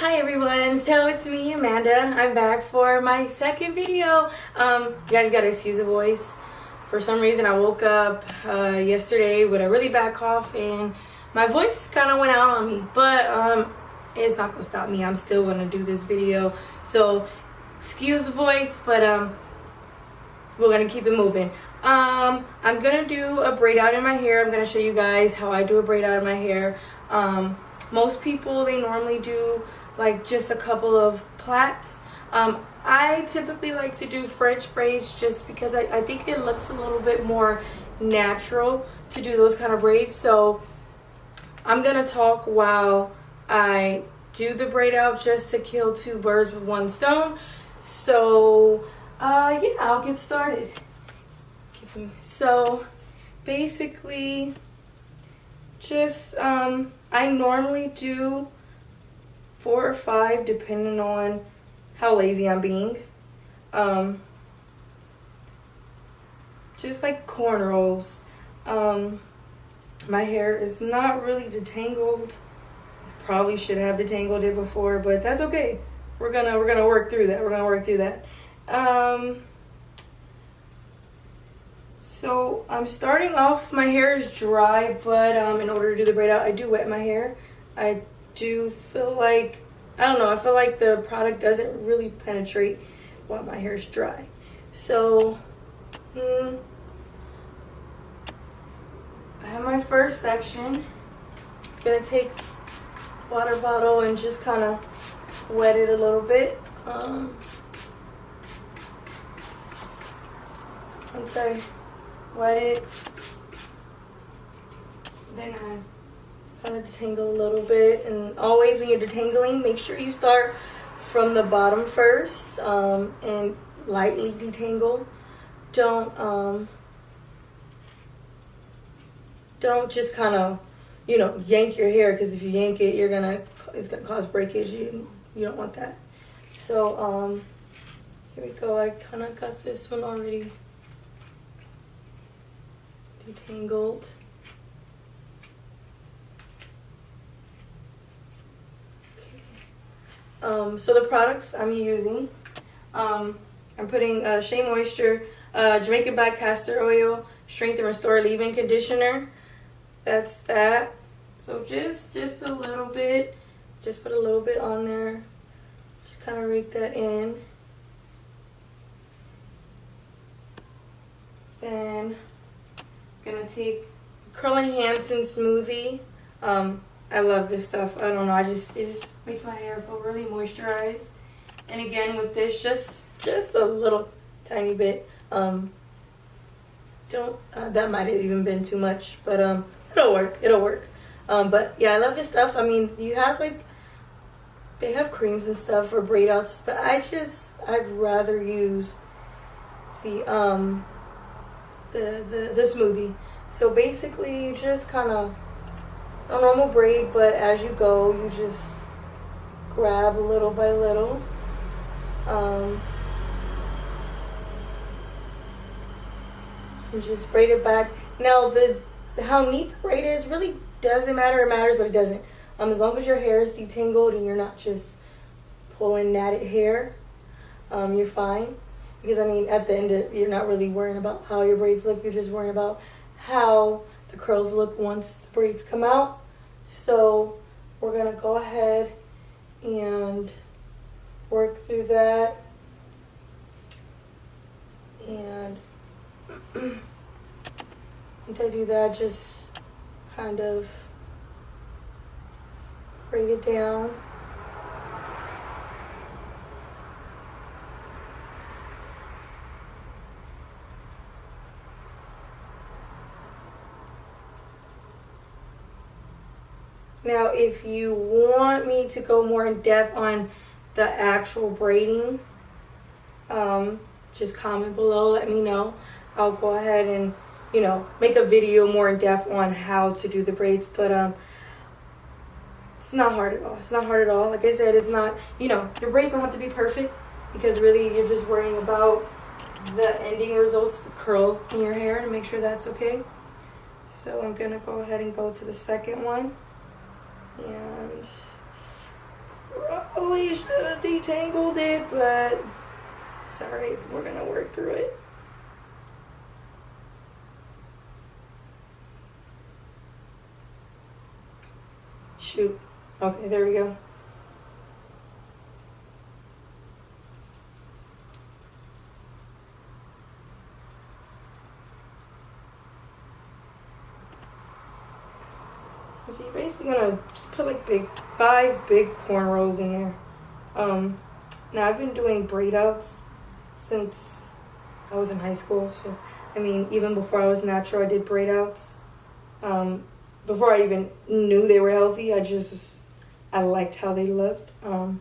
Hi everyone, so it's me, Amanda. I'm back for my second video. You guys gotta excuse the voice. For some reason I woke up yesterday with a really bad cough and my voice kind of went out on me. But it's not gonna stop me. I'm still gonna do this video. So excuse the voice, but we're gonna keep it moving. I'm gonna do a braid out in my hair. I'm gonna show you guys how I do a braid out in my hair. Most people, they normally do like just a couple of plaits. I typically like to do French braids just because I think it looks a little bit more natural to do those kind of braids. So I'm gonna talk while I do the braid out just to kill two birds with one stone. So yeah, I'll get started. So basically just I normally do 4 or 5 depending on how lazy I'm being. Just like cornrows. My hair is not really detangled. Probably should have detangled it before, but that's okay. We're gonna work through that. So I'm starting off, my hair is dry, but in order to do the braid out, I do wet my hair. I do feel like, I don't know, I feel like the product doesn't really penetrate while my hair is dry. So, I have my first section. I'm gonna take water bottle and just kind of wet it a little bit. Once I wet it, then I kind of detangle a little bit. And always when you're detangling, make sure you start from the bottom first and lightly detangle. Don't just kind of, you know, yank your hair, because if you yank it, it's gonna cause breakage. You don't want that. So here we go. I kind of got this one already detangled. Okay. So the products I'm using, I'm putting Shea Moisture, Jamaican Black Castor Oil, Strength and Restore Leave-In Conditioner. That's that. So just a little bit. Just put a little bit on there. Just kind of rake that in. Then I'm gonna take Curling Hansen Smoothie. I love this stuff. I don't know. It just makes my hair feel really moisturized. And again, with this, just a little tiny bit. That might have even been too much, but it'll work. But yeah, I love this stuff. I mean, you have they have creams and stuff for braid outs, but I'd rather use the smoothie. So basically, you just kind of a normal braid, but as you go, you just grab little by little. And just braid it back. Now, how neat the braid is really doesn't matter. It matters, but it doesn't. As long as your hair is detangled and you're not just pulling matted hair, you're fine. Because, I mean, at the end, you're not really worrying about how your braids look. You're just worrying about how the curls look once the braids come out. So we're going to go ahead and work through that. And once I do that, just kind of braid it down. Now, if you want me to go more in depth on the actual braiding, just comment below, let me know. I'll go ahead and, you know, make a video more in depth on how to do the braids. But it's not hard at all. It's not hard at all. Like I said, it's not, you know, your braids don't have to be perfect, because really you're just worrying about the ending results, the curl in your hair, to make sure that's okay. So I'm going to go ahead and go to the second one. And probably should have detangled it, but it's alright. We're gonna work through it. Shoot. Okay, there we go. So you're basically gonna just put like 5 big cornrows in there. Now I've been doing braid outs since I was in high school. So I mean, even before I was natural, I did braid outs. Before I even knew they were healthy, I liked how they looked. And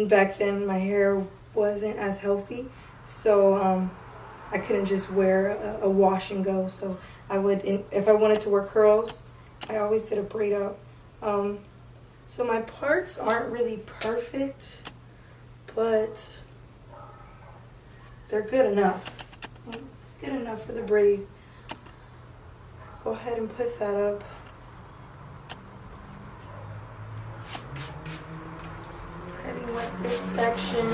back then my hair wasn't as healthy, so I couldn't just wear a wash and go. So I would, if I wanted to wear curls, I always did a braid out. So my parts aren't really perfect, but they're good enough. It's good enough for the braid. Go ahead and put that up. Heavy wet this section.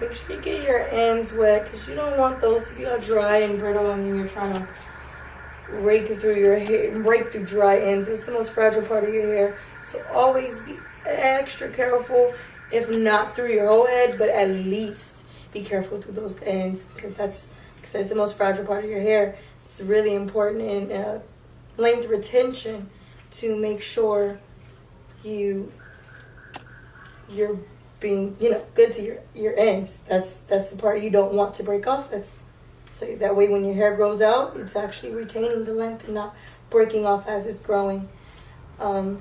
Make sure you get your ends wet because you don't want those to be all dry and brittle and you're trying to rake through your hair, rake through dry ends. It's the most fragile part of your hair. So always be extra careful, if not through your whole head, but at least be careful through those ends because that's the most fragile part of your hair. It's really important in length retention to make sure you're being, good to your ends. That's the part you don't want to break off. So that way when your hair grows out, it's actually retaining the length and not breaking off as it's growing. A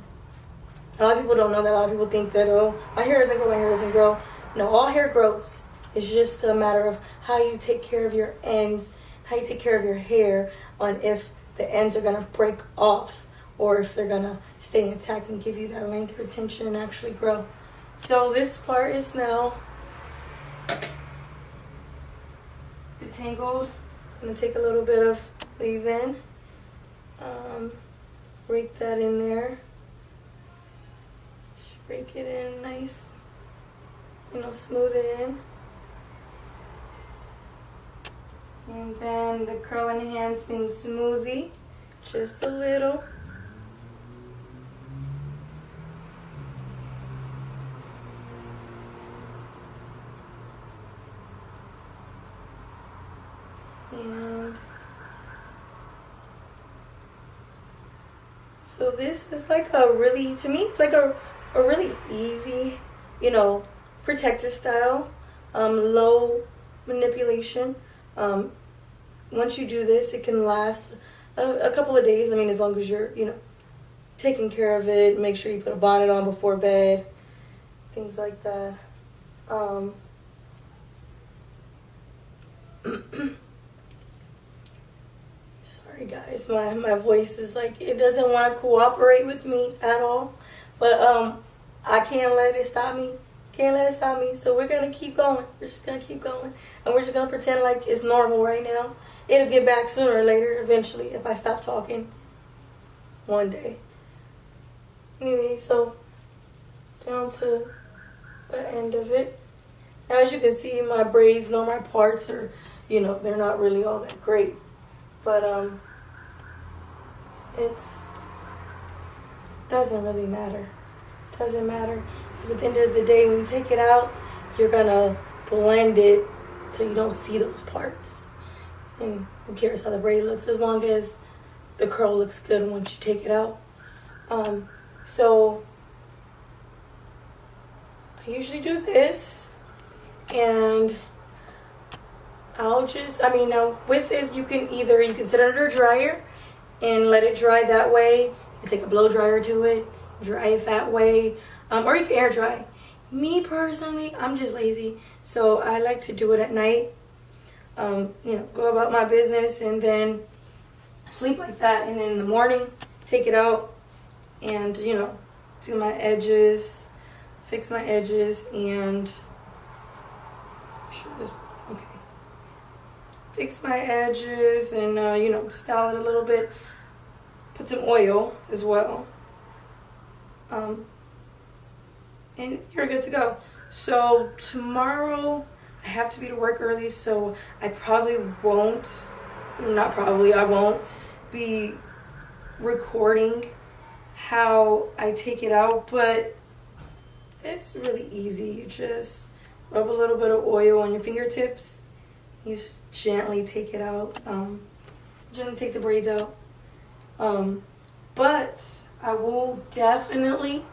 lot of people don't know that. A lot of people think that, oh, my hair doesn't grow. No, all hair grows. It's just a matter of how you take care of your ends, how you take care of your hair, on if the ends are going to break off or if they're going to stay intact and give you that length retention and actually grow. So this part is now detangled. I'm going to take a little bit of leave-in, rake that in there, rake it in nice, smooth it in. And then the curl enhancing smoothie, just a little. And so this is like to me, it's like a really easy, protective style, low manipulation. Once you do this, it can last a couple of days. I mean, as long as you're, taking care of it, make sure you put a bonnet on before bed, things like that. Sorry guys, my voice is like, it doesn't want to cooperate with me at all, but I can't let it stop me. So we're gonna keep going. We're just gonna keep going, and we're just gonna pretend like it's normal right now. It'll get back sooner or later, eventually, if I stop talking one day. Anyway, so down to the end of it. Now, as you can see, my braids, my parts are, they're not really all that great, but it doesn't really matter. Doesn't matter, because at the end of the day, when you take it out, you're gonna blend it so you don't see those parts. And who cares how the braid looks, as long as the curl looks good once you take it out. So I usually do this, and now with this, you can sit under a dryer and let it dry that way. You take a blow dryer to it, dry it that way, or you can air dry. Me personally, I'm just lazy, so I like to do it at night. Go about my business and then sleep like that, and then in the morning take it out and do my edges, fix my edges, and make sure this okay. fix my edges and, you know, style it a little bit. Put some oil as well. And you're good to go. So tomorrow I have to be to work early, so I probably won't, not probably, I won't be recording how I take it out, but it's really easy. You just rub a little bit of oil on your fingertips. You just gently take it out. Gently take the braids out. But I will definitely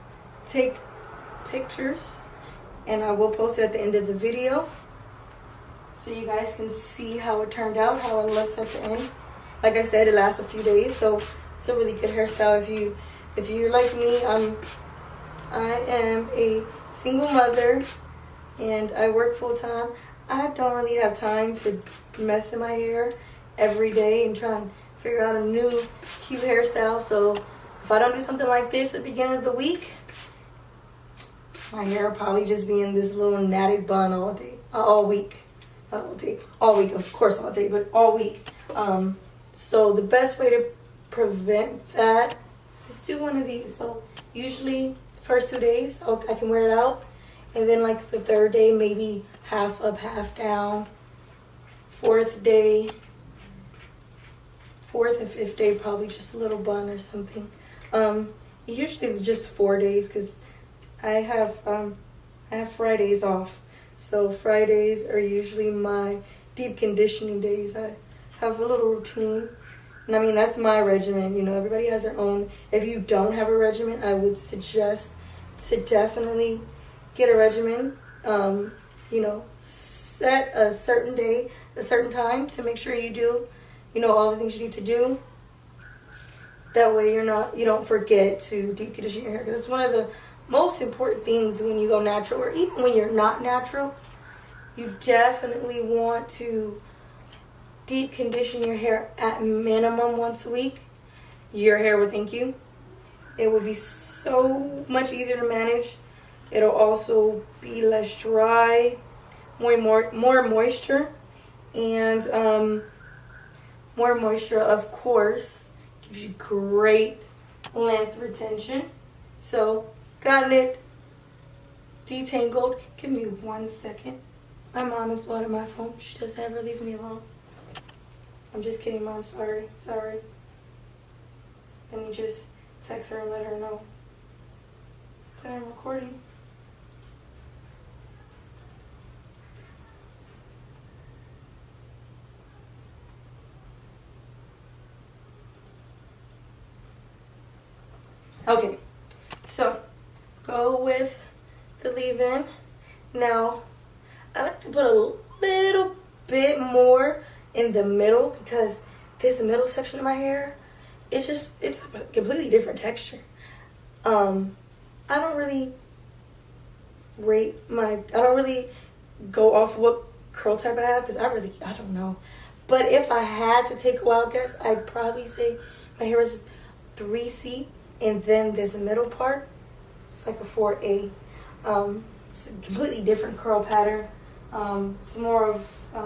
take pictures and I will post it at the end of the video so you guys can see how it turned out, how it looks at the end. Like I said, it lasts a few days, so it's a really good hairstyle. If you're like me, I am a single mother and I work full-time. I don't really have time to mess in my hair every day and try and figure out a new cute hairstyle. So if I don't do something like this at the beginning of the week, my hair will probably just be in this little natted bun all day, all week. Not all day, all week, of course all day, but all week. So the best way to prevent that is do one of these. So usually the first 2 days I can wear it out, and then like the third day maybe half up, half down. Fourth and fifth day probably just a little bun or something. Usually it's just 4 days because I have Fridays off. So Fridays are usually my deep conditioning days. I have a little routine. And I mean, that's my regimen. You know, everybody has their own. If you don't have a regimen, I would suggest to definitely get a regimen. You know, set a certain day, a certain time to make sure you do, you know, all the things you need to do. That way you don't forget to deep condition your hair. Because it's one of the most important things when you go natural, or even when you're not natural. You definitely want to deep condition your hair at minimum once a week. Your hair will thank you. It will be so much easier to manage. It'll also be less dry, more moisture, and more moisture, of course, gives you great length retention. So, gotten it detangled. Give me 1 second. My mom is blowing up my phone. She doesn't ever leave me alone. I'm just kidding, Mom. Sorry. Let me just text her and let her know that I'm recording. Okay, so go with the leave-in. Now, I like to put a little bit more in the middle because this middle section of my hair, it's a completely different texture. I don't really I don't really go off what curl type I have because I don't know. But if I had to take a wild guess, I'd probably say my hair is 3C. And then there's a middle part. It's like a 4A. It's a completely different curl pattern. It's more of I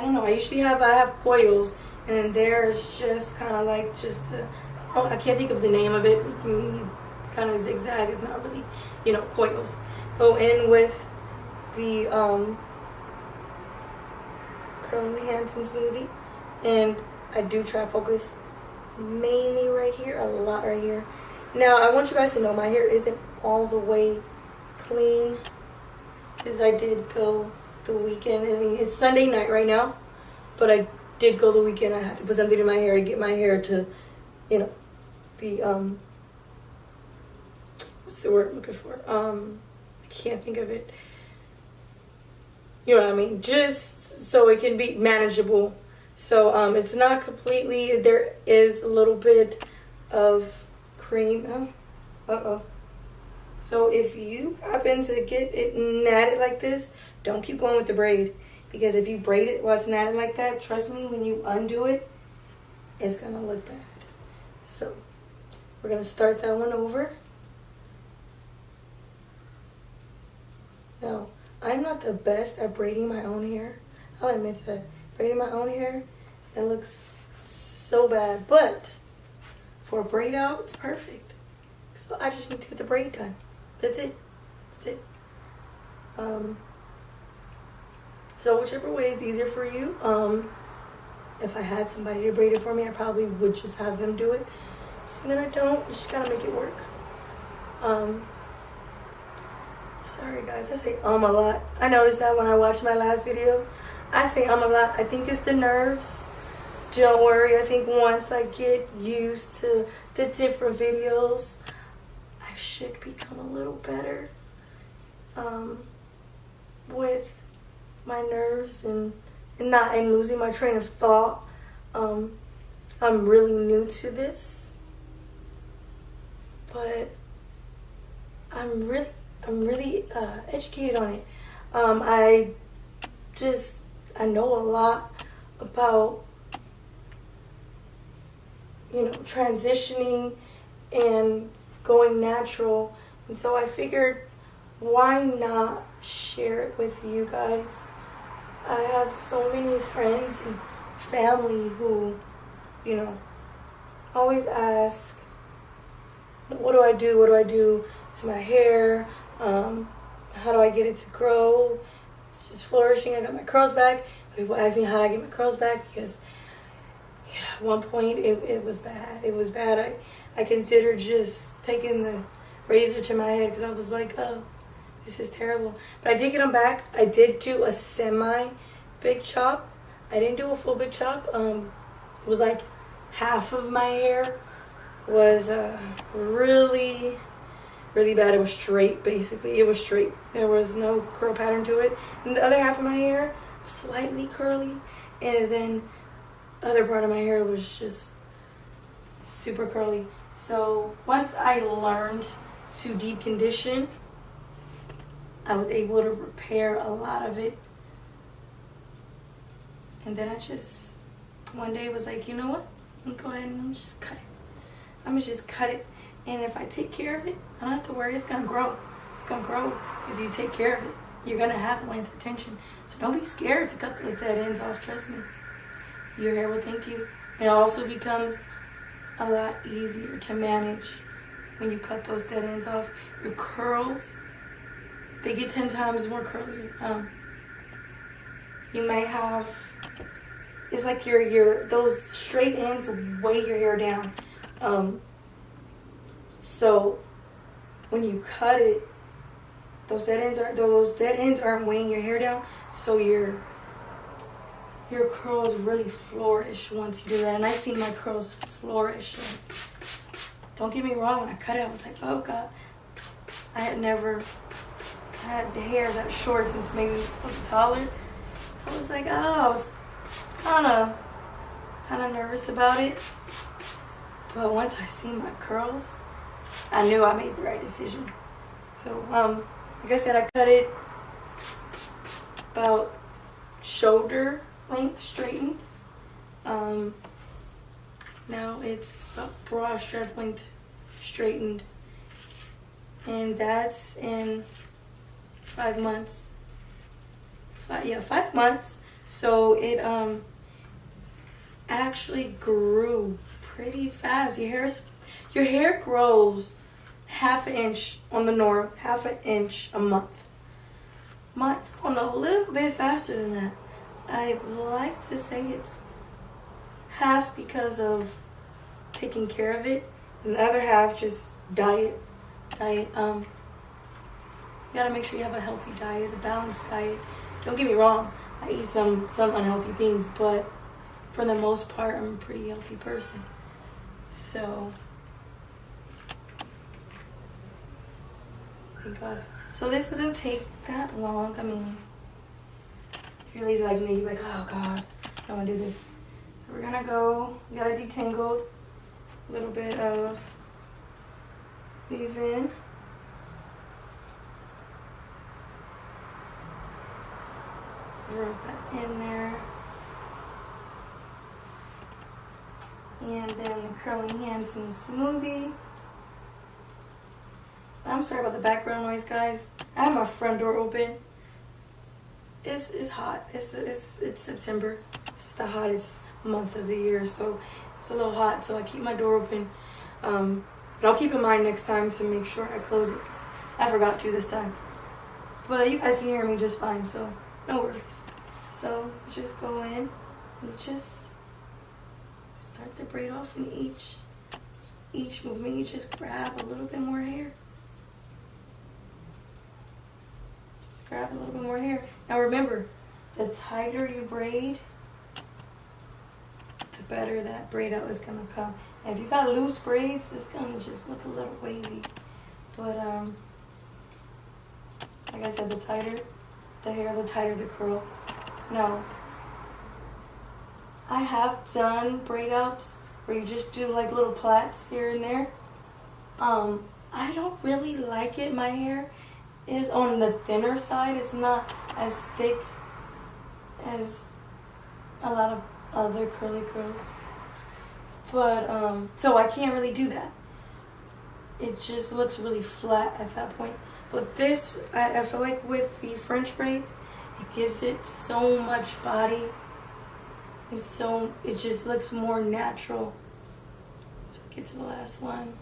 don't know. I have coils, and there's just kind of like I can't think of the name of it. It's kind of zigzag. It's not really, you know, coils. Go in with the Curl Hansen smoothie, and I do try to focus mainly right here, a lot right here. Now I want you guys to know my hair isn't all the way clean because I did go the weekend. I mean, it's Sunday night right now, but I did go the weekend. I had to put something in my hair to get my hair to, you know, be what's the word I'm looking for? I can't think of it. You know what I mean? Just so it can be manageable. So it's not completely, there is a little bit of cream. So if you happen to get it natted like this, don't keep going with the braid. Because if you braid it while it's natted like that, trust me, when you undo it, it's going to look bad. So we're going to start that one over. Now, I'm not the best at braiding my own hair. I'll admit that. Braiding my own hair, it looks so bad. But for a braid out, it's perfect. So I just need to get the braid done. That's it. That's it. So whichever way is easier for you. If I had somebody to braid it for me, I probably would just have them do it. See that I don't, you just gotta make it work. Sorry guys, I say a lot. I noticed that when I watched my last video. I say a lot. I think it's the nerves. Don't worry, I think once I get used to the different videos, I should become a little better with my nerves and losing my train of thought. I'm really new to this, but I'm really educated on it. I know a lot about, transitioning and going natural, and so I figured, why not share it with you guys? I have so many friends and family who, always ask, what do I do? What do I do to my hair? How do I get it to grow? It's just flourishing. I got my curls back. People ask me how do I get my curls back, because at one point it was bad. It was bad. I considered just taking the razor to my head because I was like, oh, this is terrible. But I did get them back. I did do a semi big chop. I didn't do a full big chop. It was like half of my hair was really bad. It was straight, basically. It was straight. There was no curl pattern to it. And the other half of my hair was slightly curly. And then the other part of my hair was just super curly. So once I learned to deep condition, I was able to repair a lot of it. And then I just, one day was like, you know what? I'm gonna go ahead and I'm gonna just cut it. I'm gonna just cut it. And if I take care of it, I don't have to worry. It's gonna grow. It's gonna grow if you take care of it. You're gonna have length retention. So don't be scared to cut those dead ends off. Trust me. Your hair will thank you. And it also becomes a lot easier to manage when you cut those dead ends off. Your curls, they get 10 times more curly. You might have, it's like those straight ends weigh your hair down. So when you cut it, those dead ends aren't weighing your hair down. So your curls really flourish once you do that. And I see my curls flourish. And don't get me wrong, when I cut it, I was like, oh God. I had the hair that short since maybe I was taller. I was like, oh, I was kind of nervous about it. But once I seen my curls, I knew I made the right decision. So, like I said, I cut it about shoulder length straightened. Now it's about bra strap length straightened. And that's in 5 months. 5 months. So it actually grew pretty fast. Your hair grows half an inch on the norm, half an inch a month. Mine's going a little bit faster than that. I like to say it's half because of taking care of it, and the other half just diet. You gotta make sure you have a healthy diet, a balanced diet. Don't get me wrong, I eat some unhealthy things, but for the most part, I'm a pretty healthy person. So, thank God. So this doesn't take that long. I mean, if you're lazy like me, you're like, oh God, I don't want to do this. So we're gonna go. We gotta detangle a little bit of leave-in. Rub that in there. And then the curling hands and smoothie. I'm sorry about the background noise, guys. I have my front door open, it's hot. It's September. It's the hottest month of the year, so it's a little hot. So I keep my door open. But I'll keep in mind next time to make sure I close it, 'cause I forgot to this time. But you guys can hear me just fine, so no worries. So you just go in, you just start the braid off, in each movement you just grab a little bit more hair. Just grab a little bit more hair. Now remember, the tighter you braid, the better that braid out is gonna come. And if you got loose braids, it's gonna just look a little wavy. But like I said, the tighter the hair, the tighter the curl. Now, I have done braid outs where you just do like little plaits here and there. I don't really like it. My hair is on the thinner side. It's not as thick as a lot of other curly curls. But, so I can't really do that. It just looks really flat at that point. But this, I feel like with the French braids, it gives it so much body. And so it just looks more natural. So we get to the last one.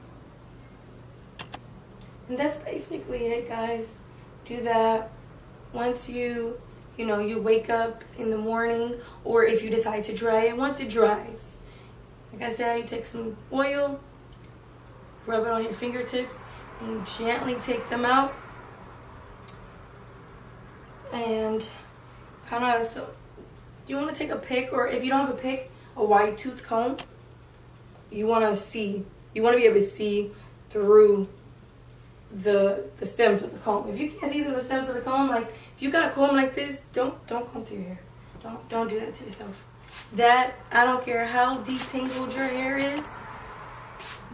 And that's basically it, guys. Do that once you wake up in the morning, or if you decide to dry it. Once it dries, like I said, you take some oil, rub it on your fingertips, and you gently take them out. And kind of, so you want to take a pick, or if you don't have a pick, a wide tooth comb. You want to be able to see through the stems of the comb. If you can't see through the stems of the comb, like if you got a comb like this, don't comb through your hair. Don't do that to yourself. That, I don't care how detangled your hair is,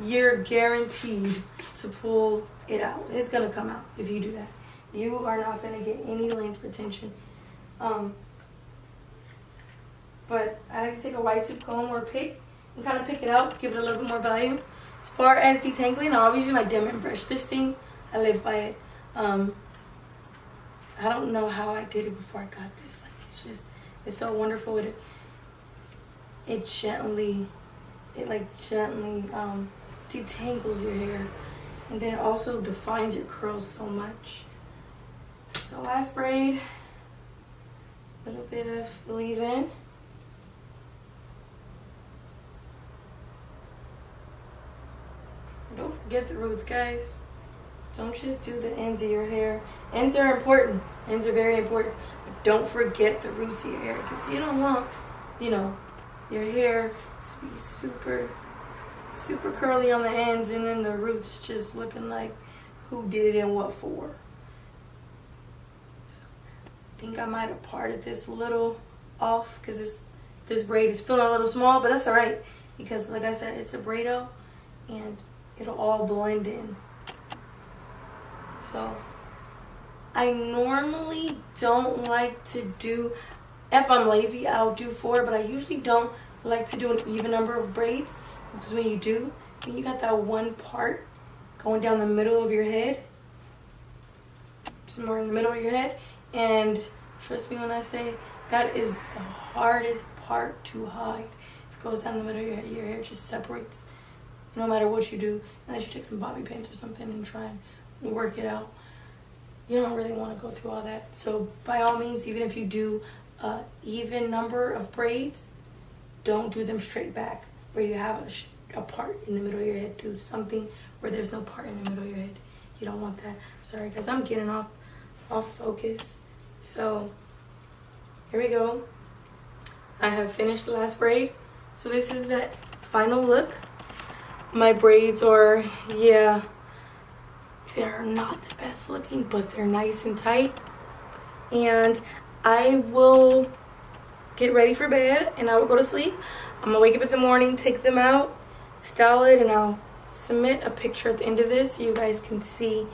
you're guaranteed to pull it out. It's gonna come out if you do that. You are not gonna get any length retention. But I like to take a wide tooth comb or a pick and kind of pick it out, give it a little bit more volume. As far as detangling, I always use my diamond brush. This thing, I live by it. I don't know how I did it before I got this. Like, it's so wonderful with it. It gently detangles your hair, and then it also defines your curls so much. So last braid, a little bit of leave-in. Don't forget the roots, guys. Don't just do the ends of your hair. Ends are important. Ends are very important. But don't forget the roots of your hair, because you don't want, your hair to be super, super curly on the ends, and then the roots just looking like who did it and what for. I think I might have parted this a little off because this braid is feeling a little small, but that's all right, because like I said, it's a braido and it'll all blend in. So I normally don't like to do, if I'm lazy, I'll do 4, but I usually don't like to do an even number of braids, because when you got that one part going down the middle of your head, somewhere in the middle of your head, and trust me when I say that is the hardest part to hide. If it goes down the middle of your hair just separates no matter what you do, unless you take some bobby pins or something and try and work it out. You don't really want to go through all that. So by all means, even if you do an even number of braids, don't do them straight back where you have a part in the middle of your head. Do something where there's no part in the middle of your head. You don't want that. Sorry guys, I'm getting off focus. So here we go. I have finished the last braid. So this is that final look. My braids are, yeah, they're not the best looking, but they're nice and tight. And I will get ready for bed and I will go to sleep. I'm gonna wake up in the morning, take them out, style it, and I'll submit a picture at the end of this so you guys can see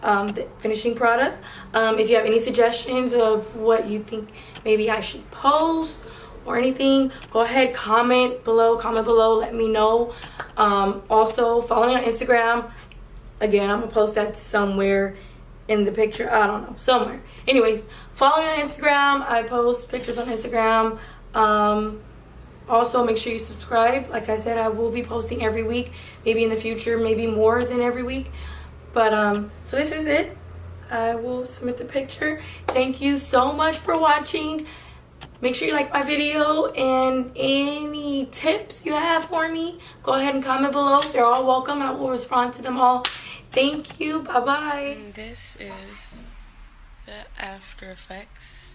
the finishing product. If you have any suggestions of what you think maybe I should post or anything, go ahead, comment below, let me know. Also follow me on Instagram. Again, I'm gonna post that somewhere in the picture. I don't know, somewhere. Anyways, follow me on Instagram. I post pictures on Instagram. Also, make sure you subscribe. Like I said, I will be posting every week. Maybe in the future, maybe more than every week. But, so this is it. I will submit the picture. Thank you so much for watching. Make sure you like my video, and any tips you have for me, go ahead and comment below. They're all welcome. I will respond to them all. Thank you. Bye-bye. This is the after effects.